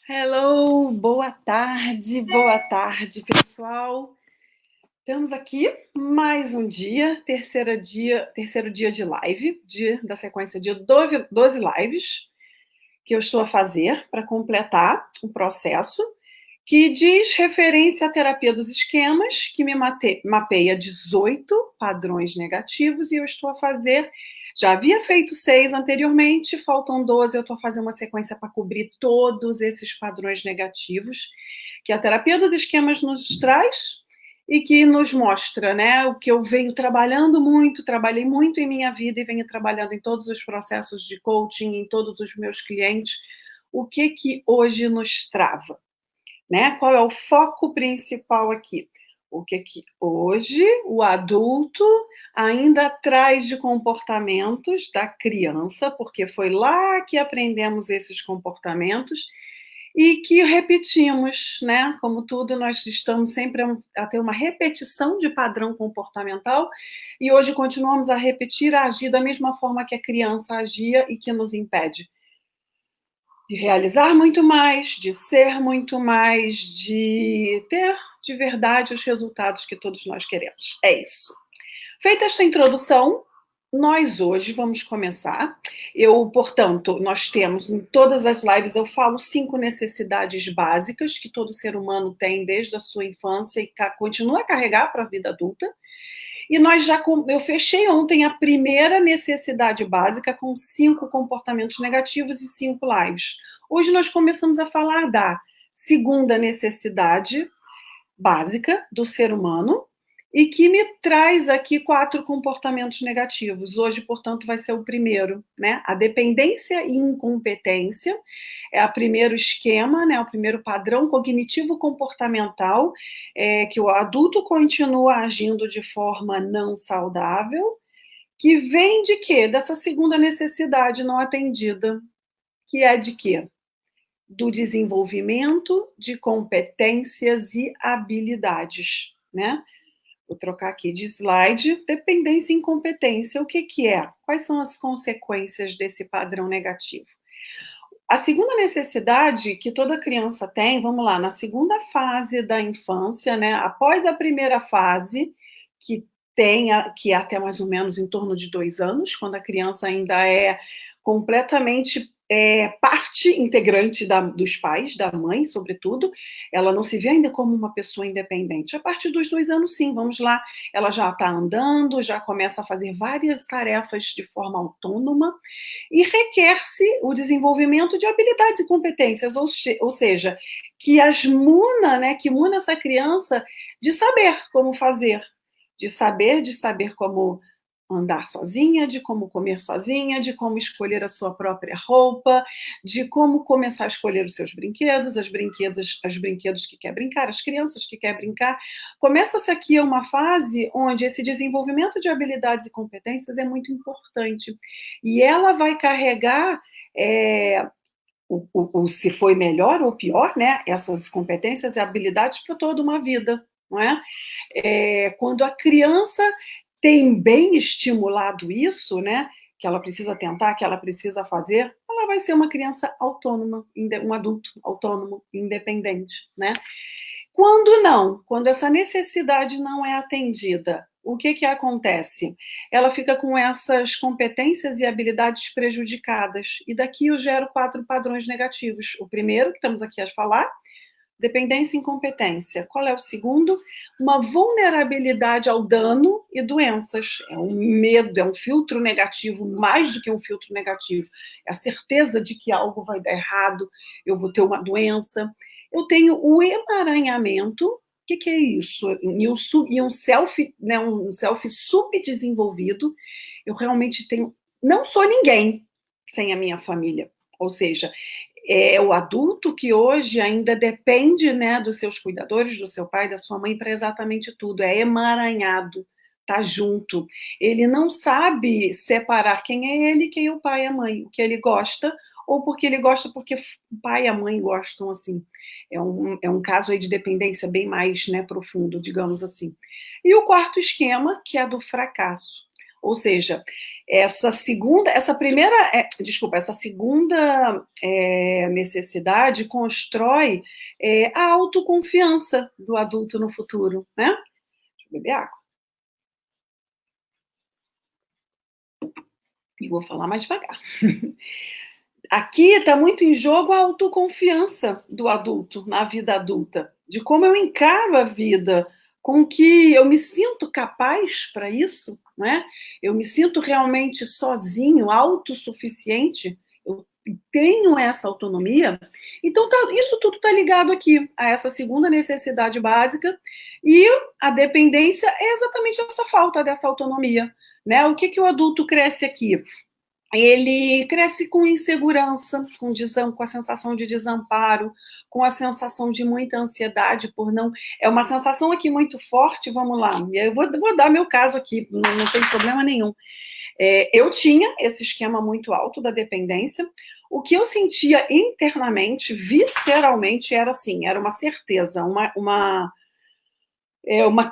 Hello, boa tarde, pessoal. Estamos aqui mais um dia, terceiro dia de live, da sequência de 12 lives que eu estou a fazer para completar o processo que diz referência à terapia dos esquemas, que me mapeia 18 padrões negativos e eu estou a fazer. Já havia feito 6 anteriormente, faltam 12, eu estou a fazer uma sequência para cobrir todos esses padrões negativos que a terapia dos esquemas nos traz e que nos mostra, né, o que eu venho trabalhando muito, trabalhei muito em minha vida e venho trabalhando em todos os processos de coaching, em todos os meus clientes, o que hoje nos trava, né? Qual é o foco principal aqui? O que hoje o adulto ainda traz de comportamentos da criança, porque foi lá que aprendemos esses comportamentos e que repetimos, né? Como tudo, nós estamos sempre a ter uma repetição de padrão comportamental e hoje continuamos a repetir, a agir da mesma forma que a criança agia e que nos impede de realizar muito mais, de ser muito mais, de ter de verdade os resultados que todos nós queremos. É isso. Feita esta introdução, nós hoje vamos começar. Portanto, nós temos em todas as lives, eu falo 5 necessidades básicas que todo ser humano tem desde a sua infância e continua a carregar para a vida adulta. E eu fechei ontem a primeira necessidade básica com 5 comportamentos negativos e 5 lives. Hoje nós começamos a falar da segunda necessidade básica do ser humano e que me traz aqui 4 comportamentos negativos. Hoje, portanto, vai ser o primeiro, né? A dependência e incompetência é o primeiro esquema, né? O primeiro padrão cognitivo-comportamental que o adulto continua agindo de forma não saudável, que vem de quê? Dessa segunda necessidade não atendida, que é de quê? Do desenvolvimento de competências e habilidades, né? Vou trocar aqui de slide. Dependência e incompetência, o que é? Quais são as consequências desse padrão negativo? A segunda necessidade que toda criança tem, vamos lá, na segunda fase da infância, né? Após a primeira fase, que é até mais ou menos em torno de 2 anos, quando a criança ainda é completamente parte integrante dos pais, da mãe, sobretudo, ela não se vê ainda como uma pessoa independente. A partir dos 2 anos, sim, vamos lá, ela já está andando, já começa a fazer várias tarefas de forma autônoma e requer-se o desenvolvimento de habilidades e competências, ou seja, que muna essa criança de saber como fazer, de saber como andar sozinha, de como comer sozinha, de como escolher a sua própria roupa, de como começar a escolher os seus brinquedos, os brinquedos que quer brincar, as crianças que quer brincar. Começa-se aqui uma fase onde esse desenvolvimento de habilidades e competências é muito importante. E ela vai carregar se foi melhor ou pior, né, essas competências e habilidades para toda uma vida, não é? Quando a criança tem bem estimulado isso, né, que ela precisa tentar, que ela precisa fazer, ela vai ser uma criança autônoma, um adulto autônomo, independente, né? Quando não, quando essa necessidade não é atendida, o que acontece? Ela fica com essas competências e habilidades prejudicadas. E daqui eu gero 4 padrões negativos. O primeiro, que estamos aqui a falar, dependência e incompetência. Qual é o segundo? Uma vulnerabilidade ao dano e doenças. É um medo, é um filtro negativo, mais do que um filtro negativo. É a certeza de que algo vai dar errado, eu vou ter uma doença. Eu tenho o emaranhamento. O que é isso? E um self, né, um self subdesenvolvido. Eu realmente tenho. Não sou ninguém sem a minha família. Ou seja, é o adulto que hoje ainda depende, né, dos seus cuidadores, do seu pai, da sua mãe, para exatamente tudo. É emaranhado, tá junto. Ele não sabe separar quem é ele, quem é o pai e a mãe, o que ele gosta, ou porque ele gosta porque o pai e a mãe gostam, assim. É um caso aí de dependência bem mais, né, profundo, digamos assim. E o quarto esquema, que é do fracasso. Ou seja, essa segunda necessidade constrói a autoconfiança do adulto no futuro, né? Deixa eu beber água. E vou falar mais devagar. Aqui está muito em jogo a autoconfiança do adulto na vida adulta, de como eu encaro a vida, com que eu me sinto capaz para isso, né? Eu me sinto realmente sozinho, autossuficiente, eu tenho essa autonomia. Então, isso tudo está ligado aqui, a essa segunda necessidade básica, e a dependência é exatamente essa falta dessa autonomia. Né? O que o adulto cresce aqui? Ele cresce com insegurança, com a sensação de desamparo, com a sensação de muita ansiedade por não... É uma sensação aqui muito forte, vamos lá. Eu vou dar meu caso aqui, não tem problema nenhum. Eu tinha esse esquema muito alto da dependência. O que eu sentia internamente, visceralmente, era assim, era uma certeza, uma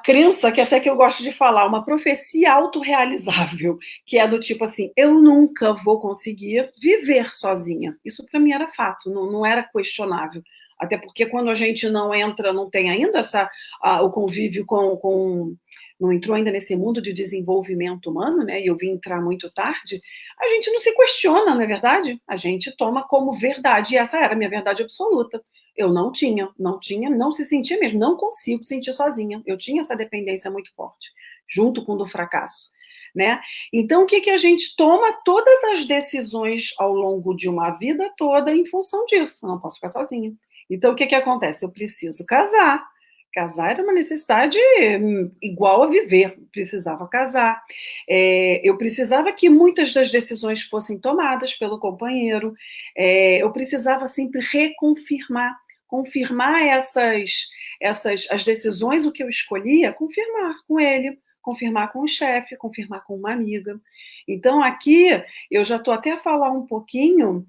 crença que até que eu gosto de falar, uma profecia autorrealizável, que é do tipo assim, eu nunca vou conseguir viver sozinha. Isso para mim era fato, não era questionável. Até porque quando a gente não entra, não tem ainda o convívio não entrou ainda nesse mundo de desenvolvimento humano, né? E eu vim entrar muito tarde, a gente não se questiona, não é verdade? A gente toma como verdade, e essa era a minha verdade absoluta. Eu não tinha, não se sentia mesmo, não consigo sentir sozinha. Eu tinha essa dependência muito forte, junto com o do fracasso, né? Então, o que a gente toma todas as decisões ao longo de uma vida toda em função disso. Eu não posso ficar sozinha. Então, o que acontece? Eu preciso casar. Casar era uma necessidade igual a viver, precisava casar. Eu precisava que muitas das decisões fossem tomadas pelo companheiro. Eu precisava sempre confirmar as decisões, o que eu escolhia, confirmar com ele, confirmar com o chefe, confirmar com uma amiga. Então, aqui, eu já estou até a falar um pouquinho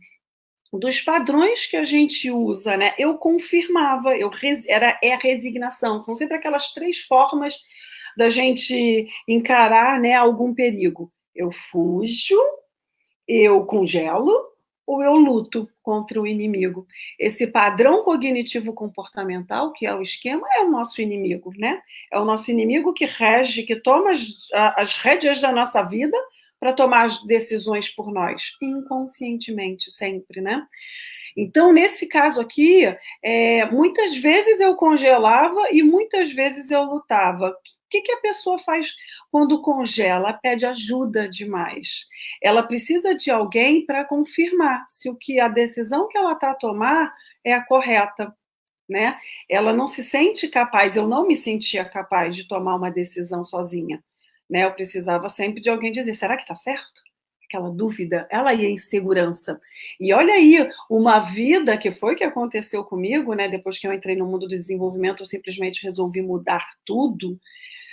dos padrões que a gente usa, né? Eu confirmava, é a resignação. São sempre aquelas 3 formas da gente encarar, né, algum perigo. Eu fujo, eu congelo ou eu luto contra o inimigo. Esse padrão cognitivo comportamental, que é o esquema, é o nosso inimigo, né? É o nosso inimigo que rege, que toma as rédeas da nossa vida para tomar as decisões por nós, inconscientemente, sempre, né? Então, nesse caso aqui, muitas vezes eu congelava e muitas vezes eu lutava. O que a pessoa faz quando congela? Pede ajuda demais. Ela precisa de alguém para confirmar se a decisão que ela está a tomar é a correta. Né? Ela não se sente capaz, eu não me sentia capaz de tomar uma decisão sozinha. Né? Eu precisava sempre de alguém dizer, será que está certo? Aquela dúvida, ela ia em segurança. E olha aí, uma vida que foi que aconteceu comigo, né? Depois que eu entrei no mundo do desenvolvimento, eu simplesmente resolvi mudar tudo,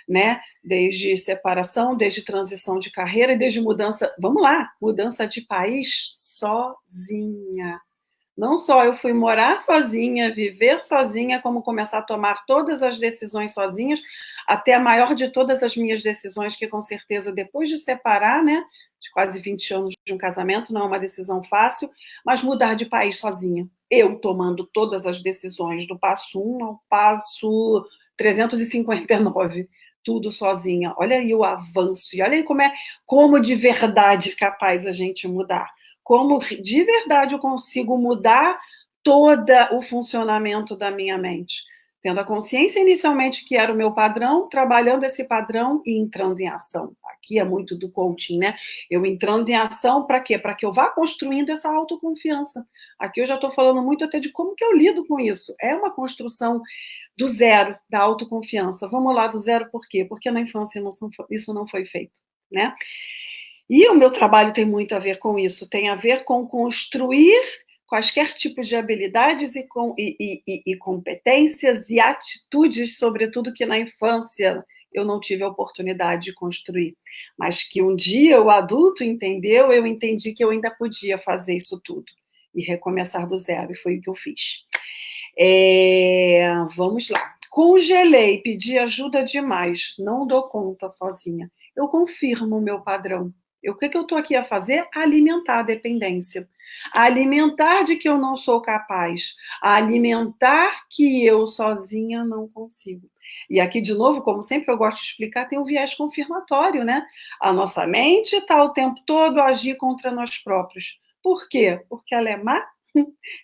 né? Desde separação, desde transição de carreira e desde mudança, vamos lá, mudança de país sozinha. Não só eu fui morar sozinha, viver sozinha, como começar a tomar todas as decisões sozinhas, até a maior de todas as minhas decisões, que com certeza depois de separar, né, de quase 20 anos de um casamento, não é uma decisão fácil, mas mudar de país sozinha. Eu tomando todas as decisões, do passo 1 ao passo 359, tudo sozinha. Olha aí o avanço, e olha aí como de verdade capaz a gente mudar. Como de verdade eu consigo mudar todo o funcionamento da minha mente. Tendo a consciência inicialmente que era o meu padrão, trabalhando esse padrão e entrando em ação. Aqui é muito do coaching, né? Eu entrando em ação para quê? Para que eu vá construindo essa autoconfiança. Aqui eu já estou falando muito até de como que eu lido com isso. É uma construção do zero, da autoconfiança. Vamos lá do zero por quê? Porque na infância isso não foi feito, né? E o meu trabalho tem muito a ver com isso, tem a ver com construir quaisquer tipos de habilidades e competências e atitudes, sobretudo que na infância eu não tive a oportunidade de construir, mas que um dia o adulto entendeu, eu entendi que eu ainda podia fazer isso tudo e recomeçar do zero, e foi o que eu fiz. Vamos lá. Congelei, pedi ajuda demais, não dou conta sozinha. eu confirmo o meu padrão. O que eu estou aqui a fazer? Alimentar a dependência. A alimentar de que eu não sou capaz. A alimentar que eu sozinha não consigo. E aqui, de novo, como sempre eu gosto de explicar, tem um viés confirmatório, né? A nossa mente está o tempo todo a agir contra nós próprios. Por quê? Porque ela é má?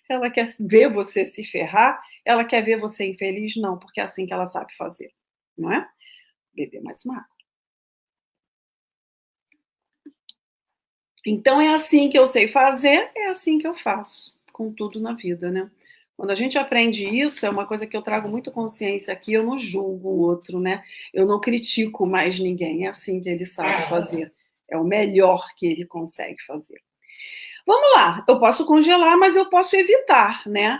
Ela quer ver você se ferrar? Ela quer ver você infeliz? Não, porque é assim que ela sabe fazer, não é? Beber mais uma água. Então é assim que eu sei fazer, é assim que eu faço, com tudo na vida, né? Quando a gente aprende isso, é uma coisa que eu trago muito consciência aqui, eu não julgo o outro, né? Eu não critico mais ninguém, é assim que ele sabe fazer. É o melhor que ele consegue fazer. Vamos lá, eu posso congelar, mas eu posso evitar, né?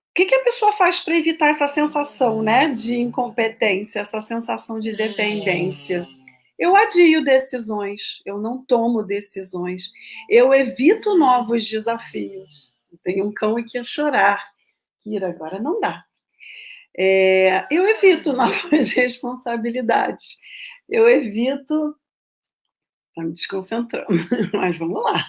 O que a pessoa faz para evitar essa sensação, né, de incompetência, essa sensação de dependência? Eu adio decisões, eu não tomo decisões, eu evito novos desafios. Tem um cão aqui a chorar. Kira, agora não dá. Eu evito novas responsabilidades. Eu evito. Está me desconcentrando, mas vamos lá.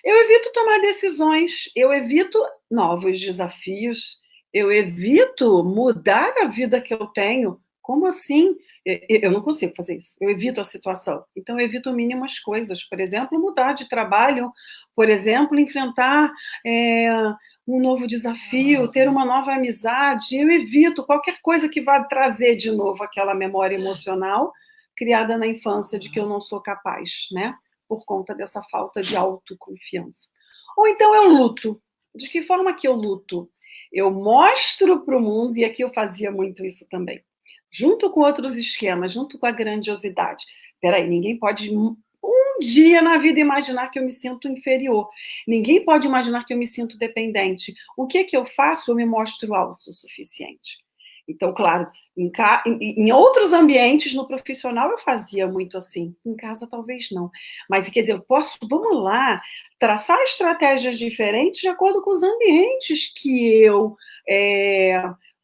Eu evito tomar decisões, eu evito novos desafios, eu evito mudar a vida que eu tenho. Como assim? Eu não consigo fazer isso. Eu evito a situação. Então, eu evito mínimas coisas. Por exemplo, mudar de trabalho. Por exemplo, enfrentar um novo desafio, ter uma nova amizade. Eu evito qualquer coisa que vá trazer de novo aquela memória emocional criada na infância de que eu não sou capaz, né? Por conta dessa falta de autoconfiança. Ou então eu luto. De que forma que eu luto? Eu mostro para o mundo, e aqui eu fazia muito isso também, junto com outros esquemas, junto com a grandiosidade. Peraí, ninguém pode um dia na vida imaginar que eu me sinto inferior. Ninguém pode imaginar que eu me sinto dependente. O que eu faço? Eu me mostro autossuficiente. Então, claro, em outros ambientes, no profissional, eu fazia muito assim. Em casa, talvez não. Mas, quer dizer, eu posso, vamos lá, traçar estratégias diferentes de acordo com os ambientes que eu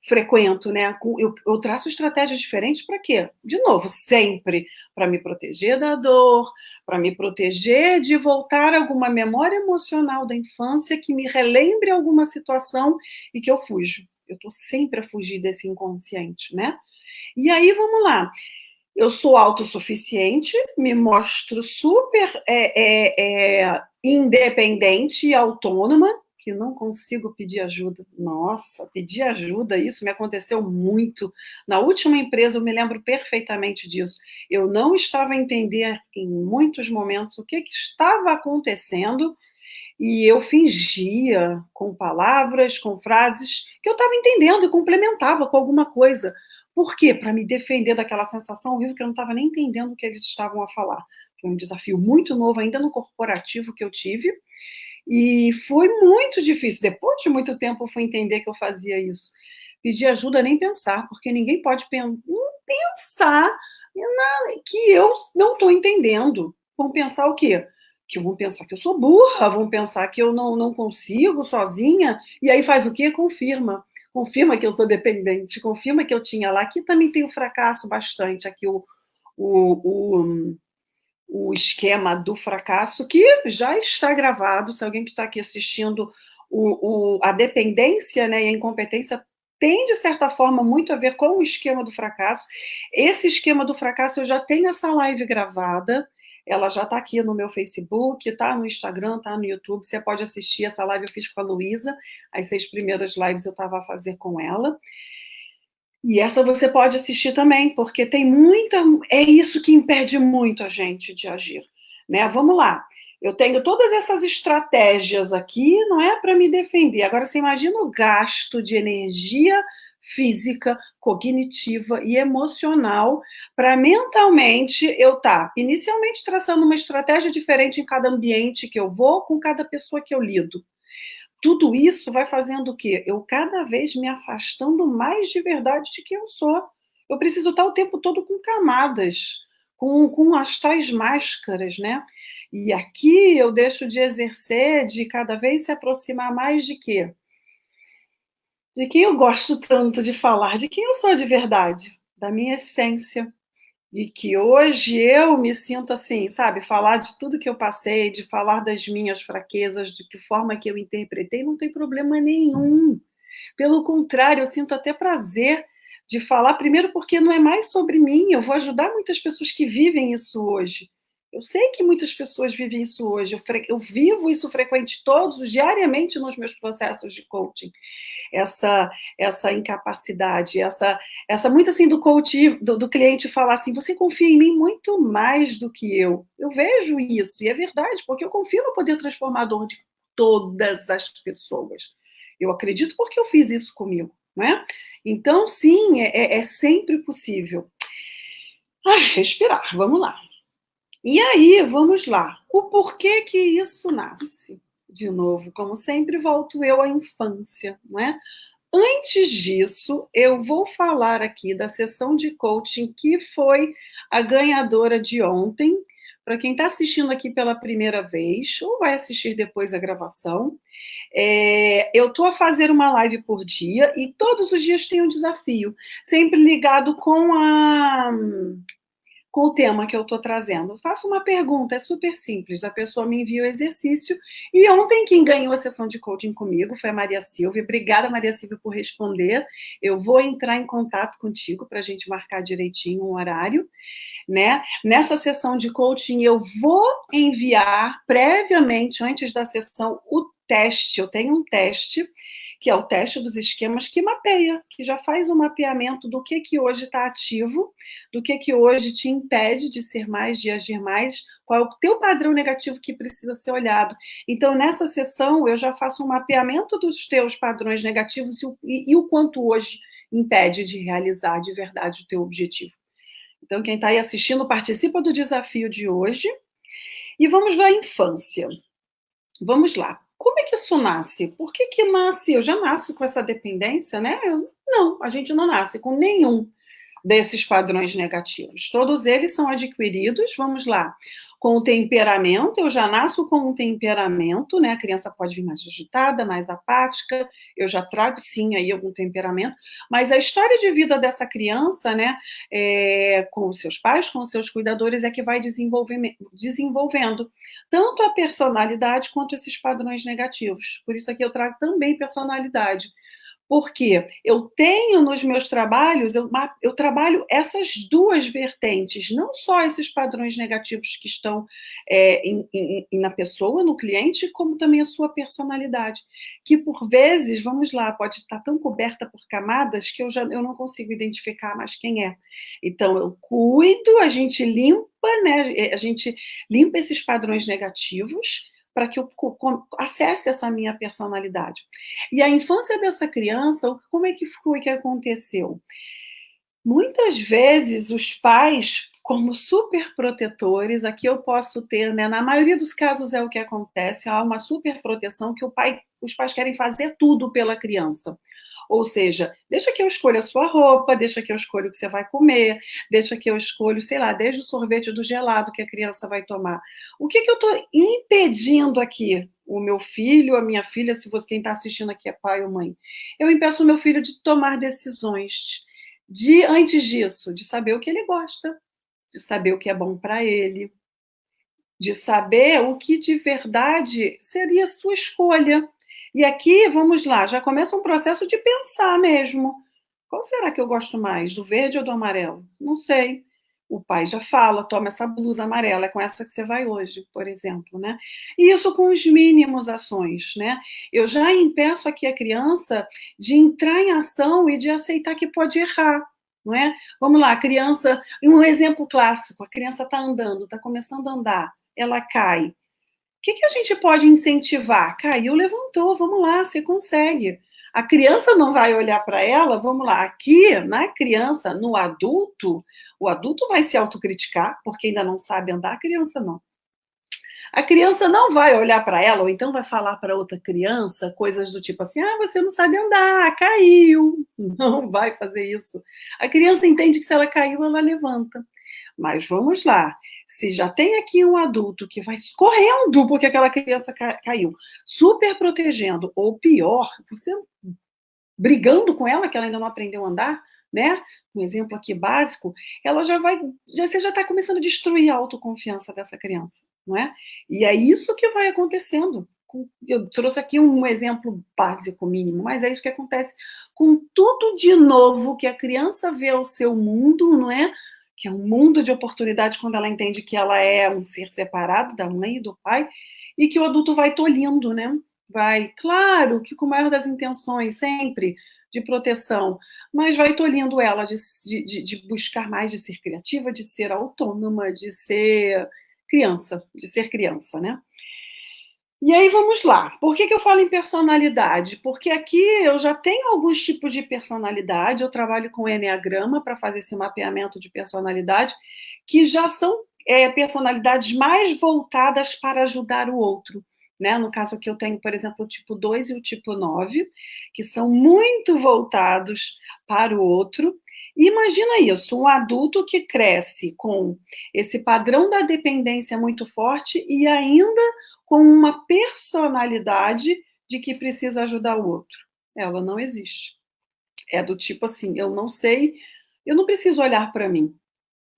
frequento, né? Eu traço estratégias diferentes para quê? De novo, sempre para me proteger da dor, para me proteger de voltar a alguma memória emocional da infância que me relembre alguma situação e que eu fujo. Eu estou sempre a fugir desse inconsciente, né? E aí, vamos lá. Eu sou autossuficiente, me mostro super independente e autônoma, que não consigo pedir ajuda. Nossa, pedir ajuda, isso me aconteceu muito. Na última empresa, eu me lembro perfeitamente disso. Eu não estava a entender, em muitos momentos, o que estava acontecendo, e eu fingia com palavras, com frases que eu estava entendendo e complementava com alguma coisa. Por quê? Para me defender daquela sensação horrível que eu não estava nem entendendo o que eles estavam a falar. Foi um desafio muito novo, ainda no corporativo que eu tive, e foi muito difícil. Depois de muito tempo, eu fui entender que eu fazia isso. Pedir ajuda, nem pensar, porque ninguém pode pensar que eu não estou entendendo. Vão pensar o quê? Que vão pensar que eu sou burra, vão pensar que eu não consigo sozinha, e aí faz o quê? Confirma. Confirma que eu sou dependente, confirma que eu tinha lá. Aqui também tem o fracasso bastante, aqui o, o esquema do fracasso, que já está gravado. Se alguém que está aqui assistindo, a dependência, né, e a incompetência tem, de certa forma, muito a ver com o esquema do fracasso. Esse esquema do fracasso, eu já tenho essa live gravada, ela já está aqui no meu Facebook, está no Instagram, está no YouTube, você pode assistir. Essa live eu fiz com a Luísa, as 6 primeiras lives eu estava a fazer com ela. E essa você pode assistir também, porque tem muita. É isso que impede muito a gente de agir, né? Vamos lá. Eu tenho todas essas estratégias aqui, não é para me defender. Agora você imagina o gasto de energia física, cognitiva e emocional para mentalmente eu estar inicialmente traçando uma estratégia diferente em cada ambiente que eu vou, com cada pessoa que eu lido. Tudo isso vai fazendo o quê? Eu cada vez me afastando mais de verdade de quem eu sou. Eu preciso estar o tempo todo com camadas, com as tais máscaras, né? E aqui eu deixo de exercer, de cada vez se aproximar mais de quê? De quem eu gosto tanto de falar, de quem eu sou de verdade, da minha essência. E que hoje eu me sinto assim, sabe, falar de tudo que eu passei, de falar das minhas fraquezas, de que forma que eu interpretei, não tem problema nenhum. Pelo contrário, eu sinto até prazer de falar, primeiro porque não é mais sobre mim, eu vou ajudar muitas pessoas que vivem isso hoje. Eu sei que muitas pessoas vivem isso hoje, eu vivo isso frequente todos, diariamente nos meus processos de coaching essa incapacidade, essa muito assim do coach, do cliente falar assim, você confia em mim muito mais do que eu. Eu vejo isso, e é verdade, porque eu confio no poder transformador de todas as pessoas. Eu acredito porque eu fiz isso comigo, não é? Então, sim, é sempre possível. Respirar, vamos lá. E aí, vamos lá. O porquê que isso nasce? De novo, como sempre, volto eu à infância, não é? Antes disso, eu vou falar aqui da sessão de coaching que foi a ganhadora de ontem. Para quem está assistindo aqui pela primeira vez, ou vai assistir depois a gravação, eu estou a fazer uma live por dia e todos os dias tem um desafio, sempre ligado com o tema que eu estou trazendo. Eu faço uma pergunta, é super simples. A pessoa me envia o exercício. E ontem, quem ganhou a sessão de coaching comigo foi a Maria Silvia. Obrigada, Maria Silvia, por responder. Eu vou entrar em contato contigo para a gente marcar direitinho um horário, né? Nessa sessão de coaching, eu vou enviar previamente, antes da sessão, o teste. Eu tenho um teste que é o teste dos esquemas, que mapeia, que já faz um mapeamento do que hoje está ativo, do que hoje te impede de ser mais, de agir mais, qual é o teu padrão negativo que precisa ser olhado. Então, nessa sessão, eu já faço um mapeamento dos teus padrões negativos e o quanto hoje impede de realizar de verdade o teu objetivo. Então, quem está aí assistindo, participa do desafio de hoje. E vamos à infância. Vamos lá. Como é que isso nasce? Por que nasce? Eu já nasço com essa dependência, né? Não, a gente não nasce com nenhum desses padrões negativos. Todos eles são adquiridos, vamos lá, com o temperamento. Eu já nasço com um temperamento, né? A criança pode vir mais agitada, mais apática. Eu já trago, sim, aí algum temperamento. Mas a história de vida dessa criança, né? Com os seus pais, com os seus cuidadores, é que vai desenvolvendo tanto a personalidade quanto esses padrões negativos. Por isso aqui eu trago também personalidade. Porque eu tenho nos meus trabalhos, eu trabalho essas duas vertentes, não só esses padrões negativos que estão na pessoa, no cliente, como também a sua personalidade, que por vezes, vamos lá, pode estar tão coberta por camadas que eu não consigo identificar mais quem é. Então, eu cuido, a gente limpa, né? A gente limpa esses padrões negativos para que eu acesse essa minha personalidade. E a infância dessa criança, como é que foi que aconteceu? Muitas vezes os pais, como super protetores, aqui eu posso ter, né, na maioria dos casos é o que acontece, há uma super proteção que os pais querem fazer tudo pela criança. Ou seja, deixa que eu escolha a sua roupa, deixa que eu escolha o que você vai comer, deixa que eu escolho, sei lá, desde o sorvete do gelado que a criança vai tomar. O que eu estou impedindo aqui? O meu filho, a minha filha, se você quem está assistindo aqui é pai ou mãe, eu impeço o meu filho de tomar decisões antes disso, de saber o que ele gosta, de saber o que é bom para ele, de saber o que de verdade seria a sua escolha. E aqui, vamos lá, já começa um processo de pensar mesmo. Qual será que eu gosto mais, do verde ou do amarelo? Não sei. O pai já fala, toma essa blusa amarela, é com essa que você vai hoje, por exemplo, né? E isso com os mínimos ações, né? Eu já impeço aqui a criança de entrar em ação e de aceitar que pode errar, não é? Vamos lá, a criança, um exemplo clássico, a criança está andando, está começando a andar, ela cai. O que a gente pode incentivar? Caiu, levantou, vamos lá, você consegue. A criança não vai olhar para ela, vamos lá, aqui na criança, no adulto, o adulto vai se autocriticar, porque ainda não sabe andar, a criança não. A criança não vai olhar para ela, ou então vai falar para outra criança coisas do tipo assim: você não sabe andar, caiu. Não vai fazer isso. A criança entende que se ela caiu, ela levanta. Mas vamos lá. Se já tem aqui um adulto que vai correndo porque aquela criança caiu, super protegendo, ou pior, você brigando com ela, que ela ainda não aprendeu a andar, né? Um exemplo aqui básico, ela você já está começando a destruir a autoconfiança dessa criança, não é? E é isso que vai acontecendo. Eu trouxe aqui um exemplo básico, mínimo, mas é isso que acontece com tudo de novo que a criança vê o seu mundo, não é? Que é um mundo de oportunidade quando ela entende que ela é um ser separado da mãe e do pai, e que o adulto vai tolhindo, né? Vai, claro, que com a maior das intenções, sempre, de proteção, mas vai tolhindo ela de buscar mais, de ser criativa, de ser autônoma, de ser criança, né? E aí vamos lá. Por que eu falo em personalidade? Porque aqui eu já tenho alguns tipos de personalidade, eu trabalho com Enneagrama para fazer esse mapeamento de personalidade, que já são personalidades mais voltadas para ajudar o outro. Né? No caso aqui eu tenho, por exemplo, o tipo 2 e o tipo 9, que são muito voltados para o outro. E imagina isso, um adulto que cresce com esse padrão da dependência muito forte e ainda com uma personalidade de que precisa ajudar o outro. Ela não existe. É do tipo assim, eu não sei, eu não preciso olhar para mim.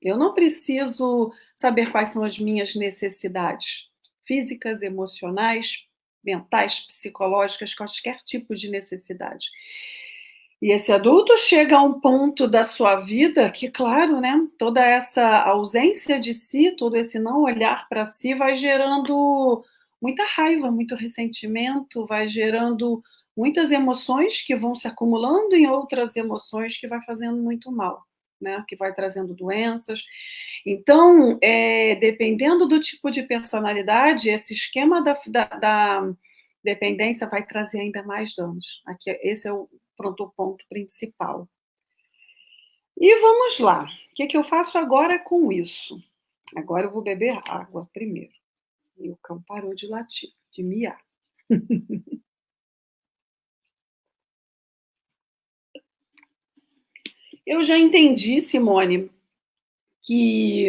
Eu não preciso saber quais são as minhas necessidades físicas, emocionais, mentais, psicológicas, qualquer tipo de necessidade. E esse adulto chega a um ponto da sua vida que, claro, né, toda essa ausência de si, todo esse não olhar para si vai gerando muita raiva, muito ressentimento, vai gerando muitas emoções que vão se acumulando em outras emoções que vai fazendo muito mal, né, que vai trazendo doenças. Então, dependendo do tipo de personalidade, esse esquema da dependência vai trazer ainda mais danos. Aqui, esse é o ponto principal. E vamos lá. O que eu faço agora com isso? Agora eu vou beber água primeiro. E o cão parou de latir, de miar. Eu já entendi, Simone, que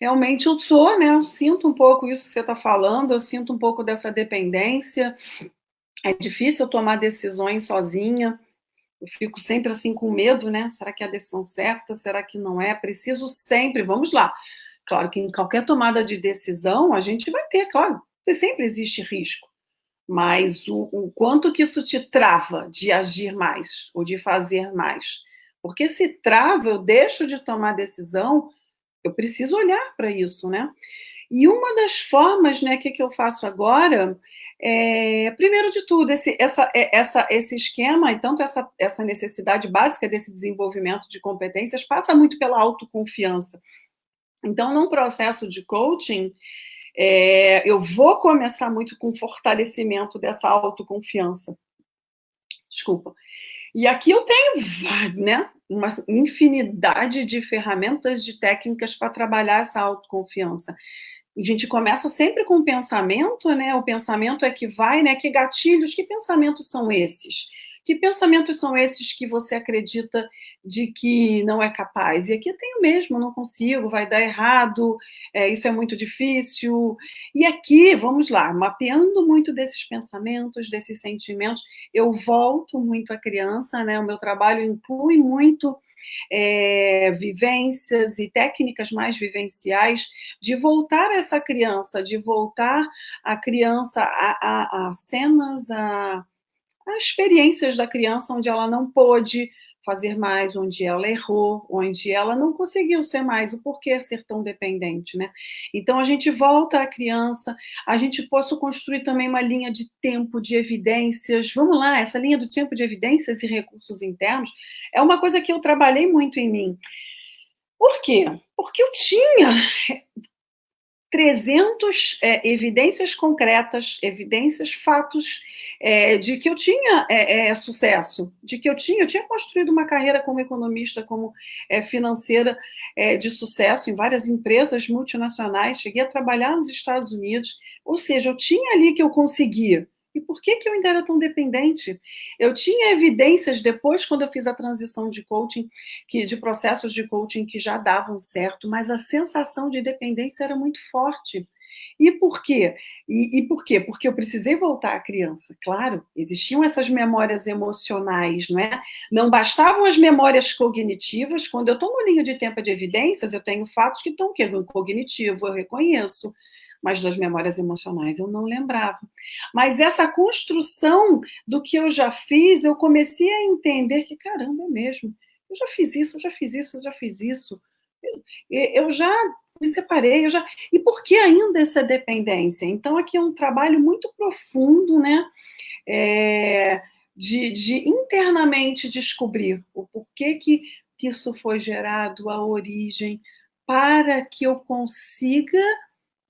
realmente eu sou, né? Eu sinto um pouco isso que você está falando, eu sinto um pouco dessa dependência. É difícil eu tomar decisões sozinha. Eu fico sempre assim com medo, né? Será que é a decisão certa? Será que não é? Preciso sempre, vamos lá. Claro que em qualquer tomada de decisão a gente vai ter, claro, sempre existe risco. Mas o quanto que isso te trava de agir mais ou de fazer mais? Porque se trava, eu deixo de tomar decisão, eu preciso olhar para isso, né? E uma das formas, né, que eu faço agora, primeiro de tudo, esse esquema, e tanto essa necessidade básica desse desenvolvimento de competências passa muito pela autoconfiança. Então, num processo de coaching, eu vou começar muito com o fortalecimento dessa autoconfiança. Desculpa. E aqui eu tenho, né, uma infinidade de ferramentas, de técnicas para trabalhar essa autoconfiança. A gente começa sempre com o pensamento, né? O pensamento é que vai, né? Que gatilhos, que pensamentos são esses? Que pensamentos são esses que você acredita de que não é capaz? E aqui eu tenho mesmo, não consigo, vai dar errado, isso é muito difícil. E aqui, vamos lá, mapeando muito desses pensamentos, desses sentimentos, eu volto muito à criança, né? O meu trabalho inclui muito vivências e técnicas mais vivenciais de voltar essa criança, de voltar a criança a cenas, a experiências da criança onde ela não pôde fazer mais, onde ela errou, onde ela não conseguiu ser mais, o porquê ser tão dependente, né? Então a gente volta à criança, a gente possa construir também uma linha de tempo de evidências. Vamos lá, essa linha do tempo de evidências e recursos internos é uma coisa que eu trabalhei muito em mim. Por quê? Porque eu tinha 300 evidências concretas, evidências, fatos de que eu tinha sucesso, de que eu tinha construído uma carreira como economista, como financeira de sucesso em várias empresas multinacionais, cheguei a trabalhar nos Estados Unidos, ou seja, eu tinha ali que eu conseguia. E por que eu ainda era tão dependente? Eu tinha evidências depois, quando eu fiz a transição de coaching, de processos de coaching que já davam certo, mas a sensação de dependência era muito forte. E por quê? E por quê? Porque eu precisei voltar à criança. Claro, existiam essas memórias emocionais, não é? Não bastavam as memórias cognitivas. Quando eu estou no linha de tempo de evidências, eu tenho fatos que estão no cognitivo, eu reconheço. Mas das memórias emocionais eu não lembrava. Mas essa construção do que eu já fiz, eu comecei a entender que, caramba, é mesmo. Eu já fiz isso, eu já fiz isso, eu já fiz isso. Eu já me separei, eu já. E por que ainda essa dependência? Então, aqui é um trabalho muito profundo, né? De internamente descobrir o porquê que isso foi gerado, a origem, para que eu consiga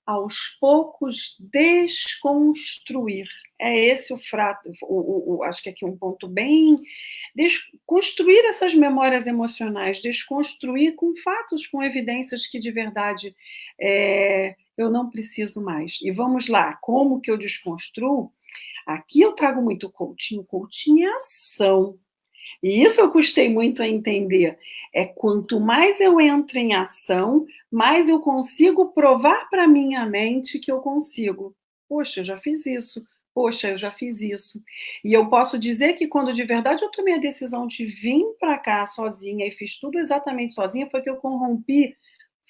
aos poucos desconstruir. É esse o frato, acho que aqui um ponto bem. Desconstruir essas memórias emocionais, desconstruir com fatos, com evidências que de verdade eu não preciso mais. E vamos lá, como que eu desconstruo? Aqui eu trago muito coaching. O coaching é ação. E isso eu custei muito a entender. É quanto mais eu entro em ação, mais eu consigo provar para minha mente que eu consigo. Poxa, eu já fiz isso. Poxa, eu já fiz isso. E eu posso dizer que quando de verdade eu tomei a decisão de vir para cá sozinha e fiz tudo exatamente sozinha, foi que eu corrompi,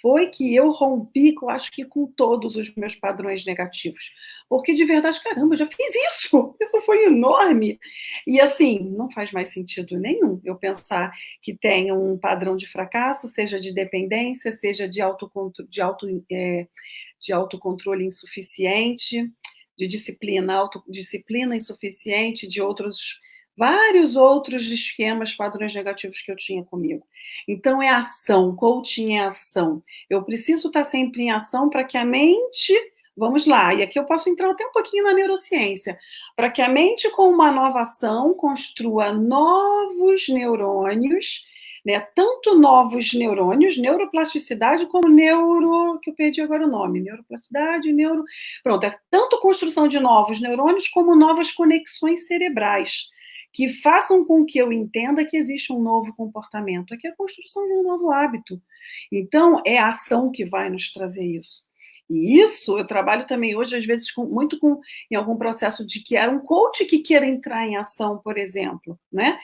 foi que eu rompi, eu acho que com todos os meus padrões negativos. Porque de verdade, caramba, eu já fiz isso. Isso foi enorme. E assim, não faz mais sentido nenhum eu pensar que tem um padrão de fracasso, seja de dependência, seja de autocontrole insuficiente, de disciplina insuficiente, de outros, vários outros esquemas, padrões negativos que eu tinha comigo. Então, é ação, coaching é ação. Eu preciso estar sempre em ação para que a mente. Vamos lá, e aqui eu posso entrar até um pouquinho na neurociência, para que a mente, com uma nova ação, construa novos neurônios, né? Tanto novos neurônios, neuroplasticidade, como que eu perdi agora o nome, neuroplasticidade, Pronto, é tanto construção de novos neurônios, como novas conexões cerebrais, que façam com que eu entenda que existe um novo comportamento. Aqui é a construção de um novo hábito. Então, é a ação que vai nos trazer isso. E isso eu trabalho também hoje, às vezes, em algum processo de que é um coach que queira entrar em ação, por exemplo, né?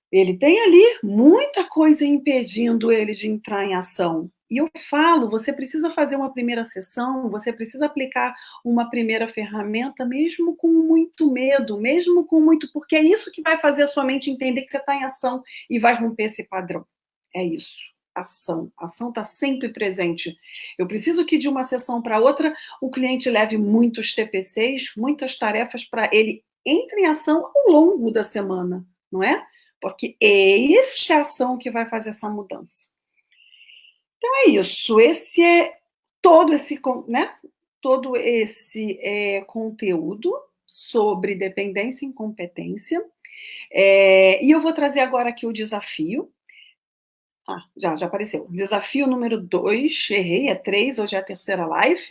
Ele tem ali muita coisa impedindo ele de entrar em ação. E eu falo, você precisa fazer uma primeira sessão, você precisa aplicar uma primeira ferramenta, mesmo com muito medo, mesmo com muito, porque é isso que vai fazer a sua mente entender que você está em ação e vai romper esse padrão. É isso. Ação. A ação está sempre presente. Eu preciso que de uma sessão para outra o cliente leve muitos TPCs, muitas tarefas para ele entre em ação ao longo da semana, não é? Porque é essa ação que vai fazer essa mudança. Então é isso. Esse é todo esse, né? Todo esse conteúdo sobre dependência e incompetência. E eu vou trazer agora aqui o desafio. Já apareceu. Desafio número 2, errei, é 3, hoje é a terceira live.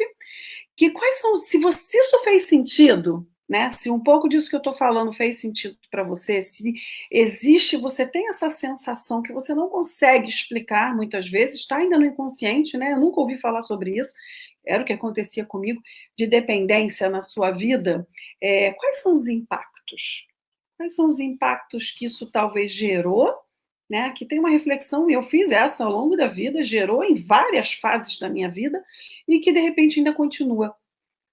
Que quais são, se isso fez sentido, né? Se um pouco disso que eu estou falando fez sentido para você, se existe, você tem essa sensação que você não consegue explicar muitas vezes, está ainda no inconsciente, né? Eu nunca ouvi falar sobre isso, era o que acontecia comigo, de dependência na sua vida. Quais são os impactos? Quais são os impactos que isso talvez gerou? Né? Que tem uma reflexão, e eu fiz essa ao longo da vida, gerou em várias fases da minha vida, e que de repente ainda continua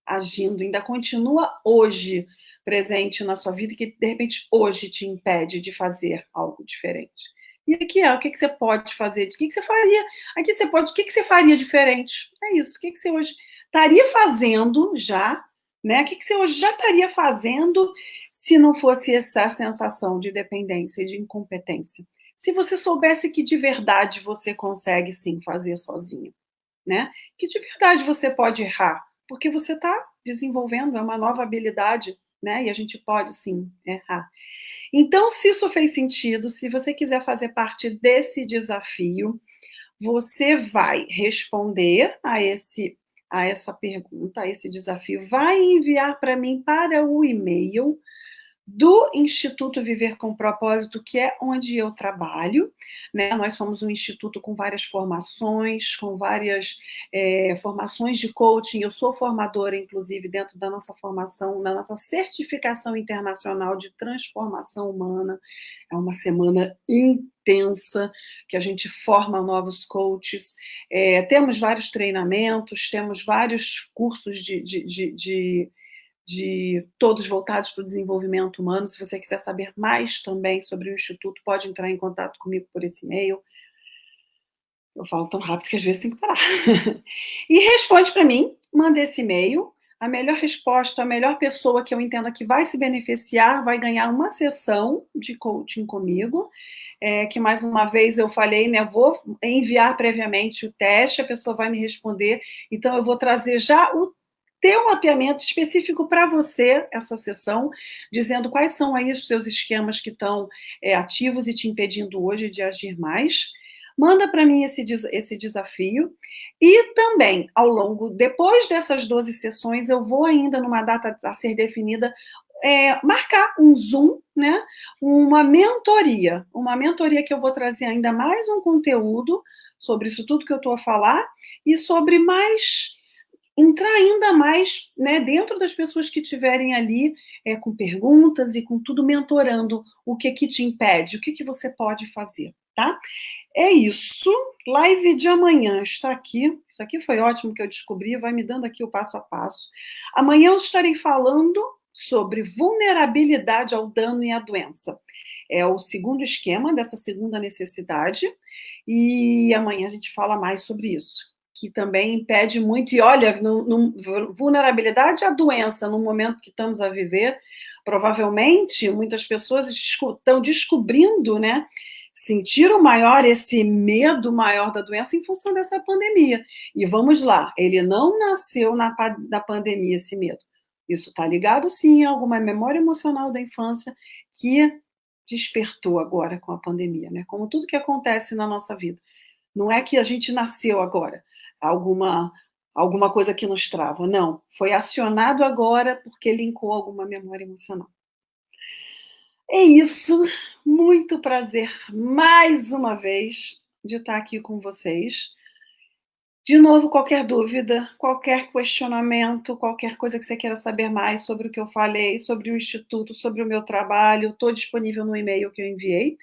agindo, ainda continua hoje presente na sua vida, que de repente hoje te impede de fazer algo diferente. E aqui o que você pode fazer? O que você faria? Aqui você pode, o que você faria diferente? É isso, o que você hoje estaria fazendo já, né? O que você hoje já estaria fazendo se não fosse essa sensação de dependência e de incompetência? Se você soubesse que de verdade você consegue sim fazer sozinho, né? Que de verdade você pode errar, porque você está desenvolvendo, é uma nova habilidade, né? E a gente pode sim errar. Então, se isso fez sentido, se você quiser fazer parte desse desafio, você vai responder a essa pergunta, a esse desafio, vai enviar para mim para o e-mail do Instituto Viver com Propósito, que é onde eu trabalho, né? Nós somos um instituto com várias formações, com várias formações de coaching. Eu sou formadora, inclusive, dentro da nossa formação, da nossa certificação internacional de transformação humana. É uma semana intensa, que a gente forma novos coaches. Temos vários treinamentos, temos vários cursos de todos voltados para o desenvolvimento humano. Se você quiser saber mais também sobre o Instituto, pode entrar em contato comigo por esse e-mail. Eu falo tão rápido que às vezes tem que parar. E responde para mim, manda esse e-mail. A melhor resposta, a melhor pessoa que eu entenda que vai se beneficiar, vai ganhar uma sessão de coaching comigo. Que mais uma vez eu falei, né? Vou enviar previamente o teste, a pessoa vai me responder. Então, eu vou trazer já o teu mapeamento específico para você, essa sessão, dizendo quais são aí os seus esquemas que estão ativos e te impedindo hoje de agir mais. Manda para mim esse desafio. E também, depois dessas 12 sessões, eu vou ainda, numa data a ser definida, marcar um Zoom, né? Uma mentoria que eu vou trazer ainda mais um conteúdo sobre isso tudo que eu estou a falar e sobre entrar ainda mais, né, dentro das pessoas que estiverem ali com perguntas e com tudo mentorando o que te impede, o que você pode fazer, tá? É isso. Live de amanhã está aqui. Isso aqui foi ótimo que eu descobri, vai me dando aqui o passo a passo. Amanhã eu estarei falando sobre vulnerabilidade ao dano e à doença. É o segundo esquema dessa segunda necessidade. E amanhã a gente fala mais sobre isso, que também impede muito. E olha, vulnerabilidade à doença, no momento que estamos a viver, provavelmente muitas pessoas estão descobrindo, né? Sentiram esse medo maior da doença em função dessa pandemia. E vamos lá, ele não nasceu na pandemia, esse medo. Isso está ligado, sim, a alguma memória emocional da infância que despertou agora com a pandemia, né? Como tudo que acontece na nossa vida. Não é que a gente nasceu agora, alguma coisa que nos trava. Não, foi acionado agora porque linkou alguma memória emocional. É isso. Muito prazer, mais uma vez, de estar aqui com vocês. De novo, qualquer dúvida, qualquer questionamento, qualquer coisa que você queira saber mais sobre o que eu falei, sobre o Instituto, sobre o meu trabalho, estou disponível no e-mail que eu enviei,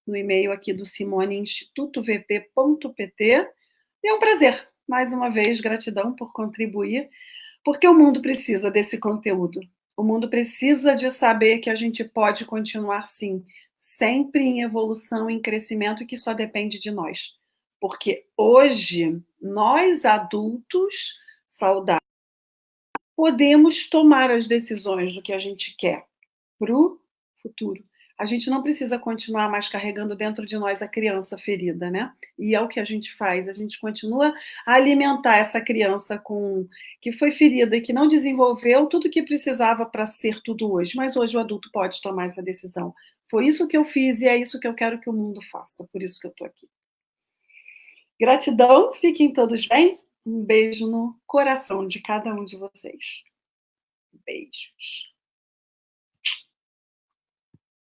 no e-mail aqui do Simone, institutovp.pt. É um prazer, mais uma vez, gratidão por contribuir, porque o mundo precisa desse conteúdo. O mundo precisa de saber que a gente pode continuar, sim, sempre em evolução, em crescimento, e que só depende de nós. Porque hoje, nós adultos saudáveis, podemos tomar as decisões do que a gente quer para o futuro. A gente não precisa continuar mais carregando dentro de nós a criança ferida, né? E é o que a gente faz, a gente continua a alimentar essa criança que foi ferida e que não desenvolveu tudo o que precisava para ser tudo hoje. Mas hoje o adulto pode tomar essa decisão. Foi isso que eu fiz e é isso que eu quero que o mundo faça. Por isso que eu estou aqui. Gratidão, fiquem todos bem. Um beijo no coração de cada um de vocês. Beijos.